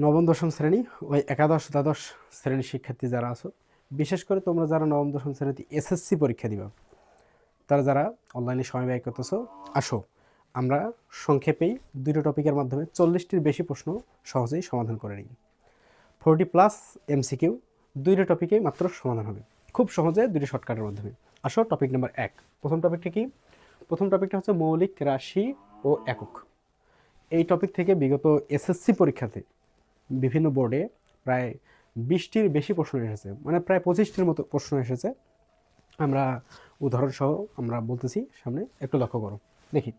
নবম দশম শ্রেণী ওই একাদশ দ্বাদশ শ্রেণীর শিক্ষার্থী যারা আছো, বিশেষ করে তোমরা যারা নবম দশম শ্রেণীতে এসএসসি পরীক্ষা দিবা, তারা যারা অনলাইনে সময় ব্যয় করতেছো, আসো আমরা সংক্ষেপেই দুটো টপিকের মাধ্যমে 40টির বেশি প্রশ্ন সহজেই সমাধান করে নিই। 40+ MCQ, দুইটা টপিকে মাত্র সমাধান হবে খুব সহজে, দুটো শর্টকাটের মাধ্যমে। আসো টপিক নাম্বার 1। প্রথম টপিকটা কি? প্রথম টপিকটা হচ্ছে মৌলিক রাশি ও একক। এই টপিক থেকে বিগত এসএসসি পরীক্ষাতে বিভিন্ন বোর্ডে প্রায় 20টির বেশি প্রশ্ন এসেছে, মানে প্রায় 25টির মতো প্রশ্ন এসেছে। আমরা উদাহরণসহ আমরা বলতেছি, সামনে একটু লক্ষ্য করো। দেখি,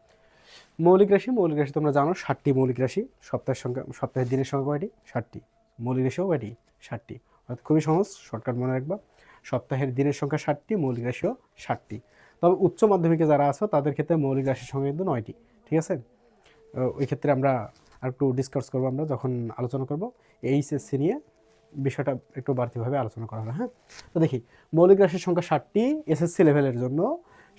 মৌলিক রাশি তোমরা জানো 60টি মৌলিক রাশি। সপ্তাহের দিনের সংখ্যা কয়টি? 60টি। মৌলিক রাশিও কয়টি? 60টি। অর্থাৎ খুবই সহজ, শর্টকাট মনে রাখবা। সপ্তাহের দিনের সংখ্যা 60টি, মৌলিক রাশিও 60টি। তবে উচ্চ মাধ্যমিকে যারা আছো তাদের ক্ষেত্রে মৌলিক রাশির সংখ্যা কিন্তু 9টি। ঠিক আছে? ওই ক্ষেত্রে আমরা আর একটু ডিসকাস করবো, আমরা যখন আলোচনা করব এইচএসসি নিয়ে বিষয়টা একটু বাড়তিভাবে আলোচনা করা হবে। হ্যাঁ, তো দেখি, মৌলিক রাশির সংখ্যা 60টি এসএসসি লেভেলের জন্য।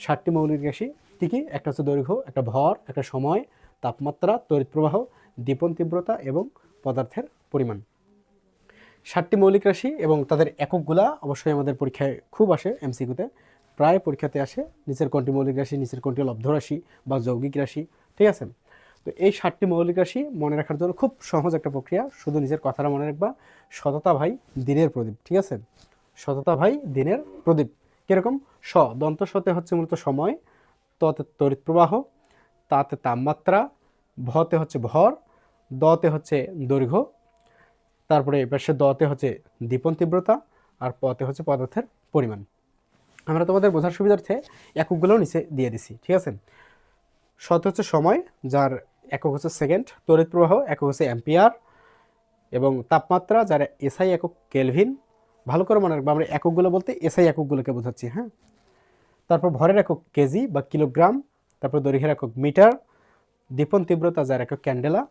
60টি মৌলিক রাশি কী কী? একটা হচ্ছে দৈর্ঘ্য, একটা ভর, একটা সময়, তাপমাত্রা, তড়িৎ প্রবাহ, দীপন তীব্রতা এবং পদার্থের পরিমাণ। 60টি মৌলিক রাশি এবং তাদের এককগুলা অবশ্যই আমাদের পরীক্ষায় খুব আসে, এমসিকিউতে প্রায় পরীক্ষাতে আসে। নিচের কোনটি মৌলিক রাশি, নিচের কোনটি লব্ধ রাশি বা যৌগিক রাশি। ঠিক আছে? তো এই 60টি মৌলিক রাশি মনে রাখার জন্য খুব সহজ একটা প্রক্রিয়া, শুধু নিজের কথাটা মনে রাখবা। সততা ভাই দিনের প্রদীপ। ঠিক আছে? সততা ভাই দিনের প্রদীপ। কীরকম? দন্ত সতে হচ্ছে মূলত সময়, ততে তড়িৎ প্রবাহ, তাতে তাপমাত্রা, ভতে হচ্ছে ভর, দতে হচ্ছে দৈর্ঘ্য, তারপরে পাশে দতে হচ্ছে দীপন তীব্রতা, আর পতে হচ্ছে পদার্থের পরিমাণ। আমরা তোমাদের বোঝার সুবিধার্থে এককগুলোও নিচে দিয়ে দিছি। ঠিক আছে? শত হচ্ছে সময়, যার একক হচ্ছে সেকেন্ড, তড়িৎ প্রবাহ একক হচ্ছে অ্যাম্পিয়ার, এবং তাপমাত্রা যার এসআই একক কেলভিন। ভালো করে মনে রাখবো, আমরা এককগুলো বলতে এসআই এককগুলোকে বোঝাচ্ছি। হ্যাঁ, তারপর ভরের একক কেজি বা কিলোগ্রাম, তারপর দৈর্ঘ্যের একক মিটার, দীপন তীব্রতা যার একক ক্যান্ডেলা,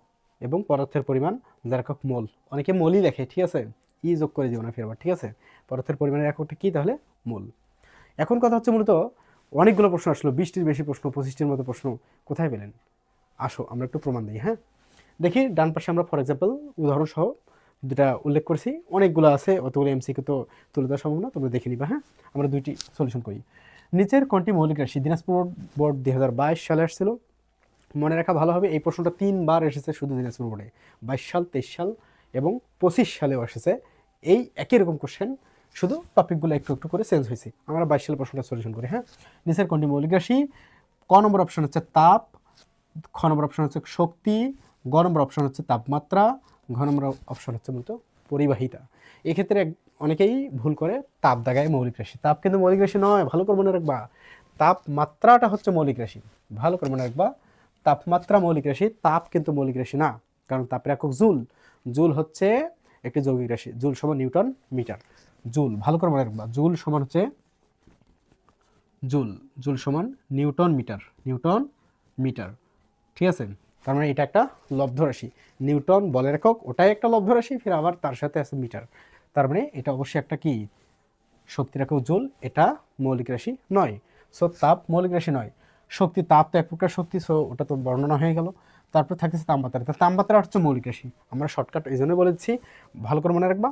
এবং পদার্থের পরিমাণ যার একক মোল। অনেকে মোলই লেখে, ঠিক আছে? যোগ করে দিও না ফেরবার। ঠিক আছে? পদার্থের পরিমাণের এককটা কী তাহলে? মোল। এখন কথা হচ্ছে, মূলত অনেকগুলো প্রশ্ন আসলো, 20টির বেশি প্রশ্ন, 25টির মতো প্রশ্ন কোথায় পেলেন? আসো আমরা একটু প্রমাণ দিই। হ্যাঁ, দেখি ডান পাশে আমরা ফর এক্সাম্পল উদাহরণসহ দুটা উল্লেখ করছি, অনেকগুলো আছে, অতগুলো এমসিকিউ তো তুলে দেওয়া সম্ভব না, তোমরা দেখে নিবা। হ্যাঁ, আমরা দুইটি সলিউশন করি। নিচের কোনটি মৌলিক রাশি? দিনাজপুর বোর্ড 2022 সালে আসছিল। মনে রাখা ভালো হবে, এই প্রশ্নটা 3বার এসেছে শুধু দিনাজপুর বোর্ডে। 22 সাল, 23 সাল এবং 25 সালেও এসেছে এই একই রকম কোশ্চেন, শুধু টপিকগুলো একটু একটু করে চেঞ্জ হয়েছে। আমরা 22 সালের প্রশ্নটা সলিউশন করি। হ্যাঁ, নিচের কোনটি মৌলিক রাশি? ক নম্বর অপশন হচ্ছে তাপ, খ নম্বর অপশন হচ্ছে শক্তি, গ নম্বর অপশন হচ্ছে তাপমাত্রা, ঘ নম্বর অপশন হচ্ছে মূলত পরিবাহিতা। এক্ষেত্রে অনেকেই ভুল করে তাপ দাগায় মৌলিক রাশি। তাপ কিন্তু মৌলিক রাশি নয়, ভালো করে মনে রাখবা। তাপমাত্রাটা হচ্ছে মৌলিক রাশি, ভালো করে মনে রাখবা। তাপমাত্রা মৌলিক রাশি, তাপ কিন্তু মৌলিক রাশি না, কারণ তাপের একক জুল। জুল হচ্ছে একটি যৌগিক রাশি। জুল সমান নিউটন মিটার। জুল ভালো করে মনে রাখবা, জুল সমান হচ্ছে জুল সমান নিউটন মিটার। Newton metre. ঠিক আছে? তার মানে এটা একটা লব্ধ রাশি। নিউটন বলের একক, ওটাই একটা লব্ধ রাশি, ফির আবার তার সাথে আছে মিটার। তার মানে এটা অবশ্যই একটা কি? শক্তির একক জুল। এটা মৌলিক রাশি নয়। সো তাপ মৌলিক রাশি নয়। শক্তি, তাপ তো এক প্রকার শক্তি, সো ওটা তো বর্ণনা হয়ে গেল। তারপর থাকতেছে তাপমাত্রা। তাপমাত্রা হচ্ছে মৌলিক রাশি। আমরা শর্টকাট এই জন্য বলেছি, ভালো করে মনে রাখবা।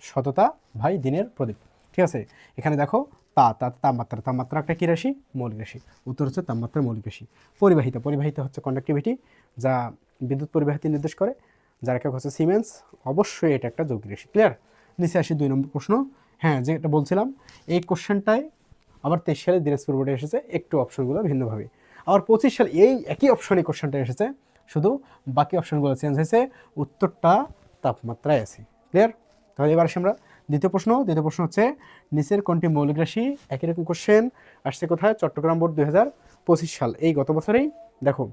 সততা ভাই দিনের প্রদীপ। ঠিক আছে? এখানে দেখো তাপমাত্রা একটা কী রাশি? মৌলিক রাশি। উত্তর হচ্ছে তাপমাত্রা মৌলিক রাশি। পরিবাহিতা হচ্ছে কন্ডাক্টিভিটি, যা বিদ্যুৎ পরিবাহিতা নির্দেশ করে, যার একক হচ্ছে সিমেন্স। অবশ্যই এটা একটা যৌগিক রাশি। ক্লিয়ার? নিচে আসি 2 নম্বর প্রশ্ন। হ্যাঁ, যেটা বলছিলাম, এই কোশ্চেনটাই আবার 23 সালে দিনাজপুর বোর্ডে এসেছে, একটু অপশনগুলো ভিন্নভাবে। আবার 25 সালে এই একই অপশনে কোশ্চেনটা এসেছে, শুধু বাকি অপশনগুলো চেঞ্জ হয়েছে, উত্তরটা তাপমাত্রায় আছে। ক্লিয়ার? তাহলে এবার আসি আমরা দ্বিতীয় প্রশ্ন হচ্ছে, নিচের কোনটি মৌলিক রাশি? একই রকম কোশ্চেন আসছে কোথায়? চট্টগ্রাম বোর্ড 2025 সাল, এই গত বছরেই। দেখো,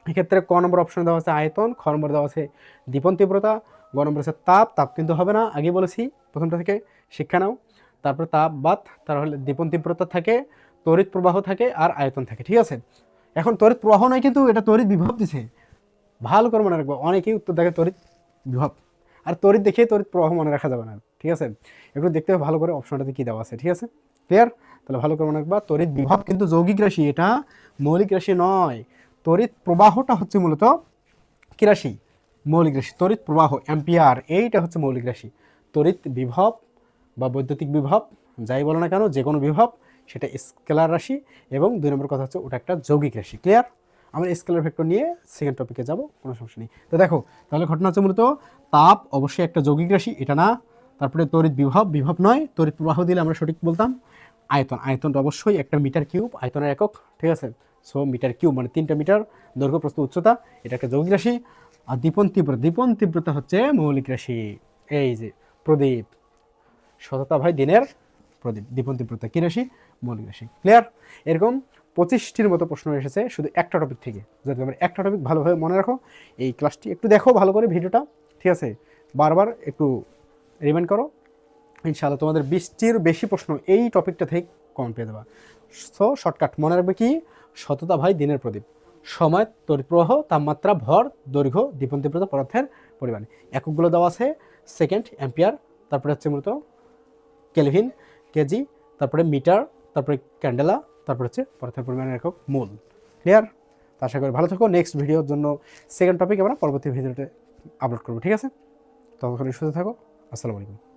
এক্ষেত্রে ক নম্বর অপশনে দেওয়া আছে আয়তন, খ নম্বর দেওয়া আছে দীপন তীব্রতা, গ নম্বর আছে তাপ কিন্তু হবে না, আগে বলেছি, প্রথমটা থেকে শিক্ষা নাও। তারপর তাপ বাদ, তাহলে দীপন তীব্রতা থাকে, তড়িৎ প্রবাহ থাকে, আর আয়তন থাকে। ঠিক আছে? এখন তড়িৎ প্রবাহ নয়, কিন্তু এটা তড়িৎ বিভব দিছে। ভালো করে মনে রাখবো, অনেকেই উত্তর দেখে তড়িৎ বিভব, আর তড়িৎ দেখে তড়িৎ প্রবাহ মনে রাখা যাবে না। ঠিক আছে? একটু দেখতে হবে ভালো করে অপশনটাতে কী দেওয়া আছে। ঠিক আছে? ক্লিয়ার? তাহলে ভালো করে মনে রাখবা, তড়িৎ বিভব কিন্তু যৌগিক রাশি, এটা মৌলিক রাশি নয়। তড়িৎ প্রবাহটা হচ্ছে মূলত কী রাশি? মৌলিক রাশি তড়িৎ প্রবাহ অ্যাম্পিয়ার, এইটা হচ্ছে মৌলিক রাশি। তড়িৎ বিভব বা বৈদ্যুতিক বিভব যাই বলো না কেন, যে কোনো বিভব সেটা স্কেলার রাশি, এবং 2 নম্বর কথা হচ্ছে ওটা একটা যৌগিক রাশি। ক্লিয়ার? আমরা স্কেলার ভেক্টর নিয়ে সেকেন্ড টপিকে যাব, কোনো সমস্যা নেই। তো দেখো তাহলে ঘটনা হচ্ছে মূলত তাপ অবশ্যই একটা যৌগিক রাশি, এটা না। তারপরে তড়িৎ বিভব, বিভব নয়, তড়িৎ প্রবাহ দিলে আমরা সঠিক বলতাম। আয়তন, আয়তনটা অবশ্যই একটা মিটার কিউব, আয়তনের একক, ঠিক আছে। সো মিটার কিউব মানে 3টা মিটার দৈর্ঘ্য প্রস্থ উচ্চতা, এটা একটা যৌগিক রাশি। আর দীপন তীব্রতা, দীপন তীব্রতা হচ্ছে মৌলিক রাশি। এই যে প্রদীপ, সততা ভাই দিনের প্রদীপ, দীপন তীব্রতা কী রাশি? মৌলিক রাশি। ক্লিয়ার? এরকম 25টির মতো প্রশ্ন এসেছে শুধু একটা টপিক থেকে। যদি তোমরা একটা টপিক ভালোভাবে মনে রাখো, এই ক্লাসটি একটু দেখো ভালো করে ভিডিওটা, ঠিক আছে, বারবার একটু রিমাইন্ড করো, ইনশাআল্লাহ তোমাদের 20টির বেশি প্রশ্ন এই টপিকটা থেকে কমন পেয়ে দেবা। সো শর্টকাট মনে রাখবে কি? সততা ভাই দিনের প্রদীপ, সময়, তড়িৎ প্রবাহ, তাপমাত্রা, ভর, দৈর্ঘ্য, দীপন তীব্রতা, পদার্থের পরিমাণ। এককগুলো দেওয়া আছে, সেকেন্ড, অ্যাম্পিয়ার, তারপরে হচ্ছে মূলত কেলভিন, কেজি, তারপরে মিটার, তারপরে ক্যান্ডেলা, তারপরে হচ্ছে পদার্থের পরিমাণের একক মোল। ক্লিয়ার? আশা করি ভালো থাকো। নেক্সট ভিডিওর জন্য সেকেন্ড টপিক আমরা পরবর্তী ভিডিওতে আপলোড করবো, ঠিক আছে? ততক্ষণ সুস্থ থাকো। আসসালামু আলাইকুম।